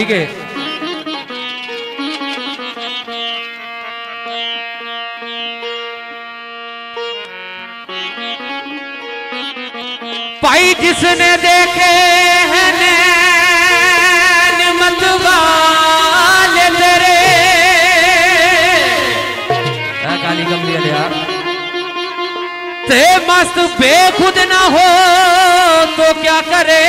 ठीक है। भाई जिसने देखे हैं नैन मतवाले तेरे, काली कमली यार, ते मस्त बेखुद ना हो तो क्या करे।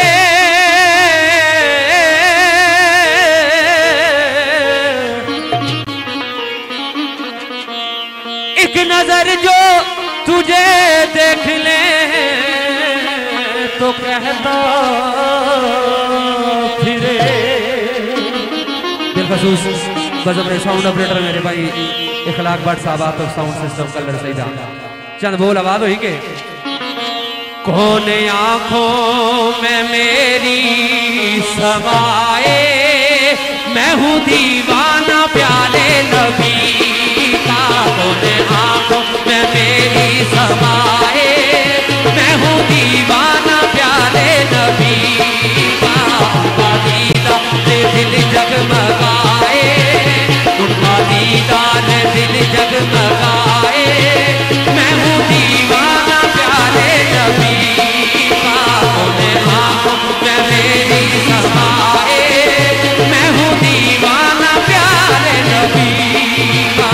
एक नजर जो तुझे देख ले तो कहता फिरे। दिलखसूस बज़म साउंड ऑपरेटर मेरे भाई इखलाक भट्ट साहब, आप साउंड सिस्टम कलर सही था, चंद बोल आवाज हुई के। कौन आंखों में मेरी समाए, मैं हूँ दीवाना प्याले नबी का। कौन आंखों में मेरी समाए, मैं हूँ दीवाना प्याले नबी का। उनका दीदार दिल जगमगाए, उनका दीदार दिल जगमगाए, मैं हूँ दीवाना प्याले नबी का। कौन आंखों में मेरी समाए, मैं हूँ दीवाना प्याले नबी का।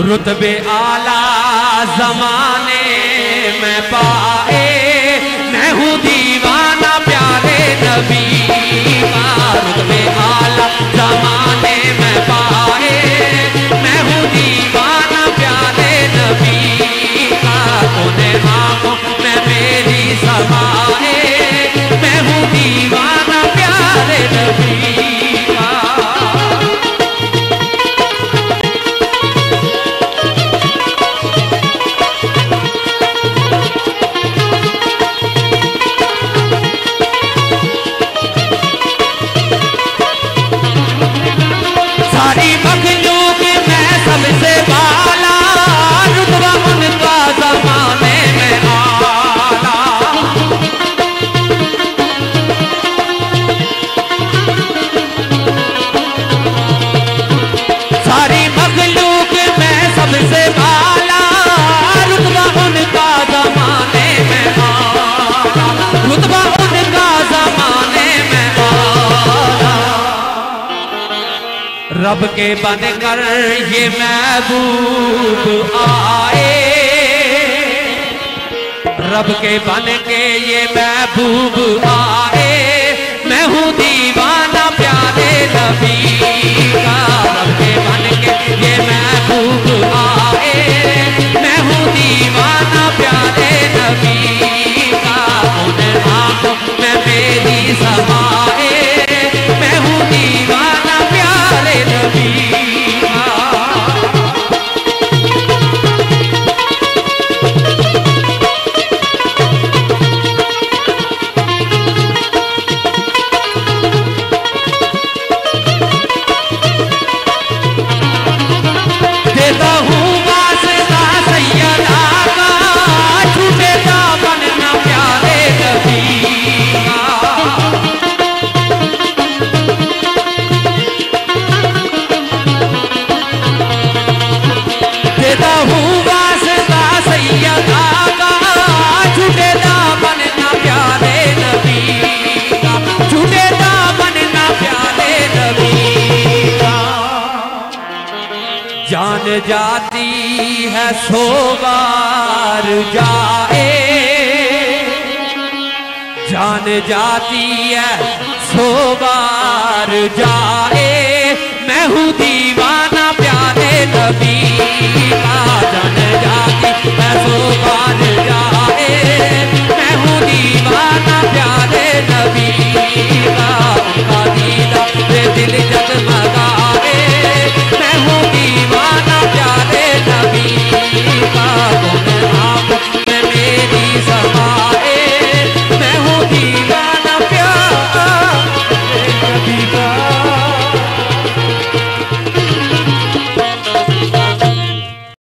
रुतबे आला जमाने में पाए, मैं हूँ दीवाना प्यारे नबी का। रुतबे आला जमाने में पाए, मैं हूँ दीवाना प्यारे नबी का। कौन आंखों में मेरी समाए, मैं हूँ दीवाना प्यारे नबी का। सारी मखलूक में सबसे बाला, रुतबा उनका ज़माने में आला। सारी मखलूक में सबसे बाला, रुतबा उनका ज़माने में आला। रुतबा उनका ज़माने में आला। रब के बनकर ये महबूब आए, रब के बन के ये महबूब आए, मैं हूँ दीवाना प्यारे नबी का। रब के बन के ये महबूब आए, मैं हूँ दीवाना प्यारे नबी का। उन आंखों में मेरी समाए, मैं हूँ दीवाना प्यारे नबी का। देता हूँ वास्ता सैयदा का, छूटे दामन ना प्यारे नबी का। देता हूँ वास्ता सैयदा का, छूटे दामन ना प्यारे नबी का। छूटे दामन ना प्यारे नबी का। जान जाती है सोबार जाए, जान जाती है सौ बार जाए, मैं हूँ दीवाना प्यारे नबी का।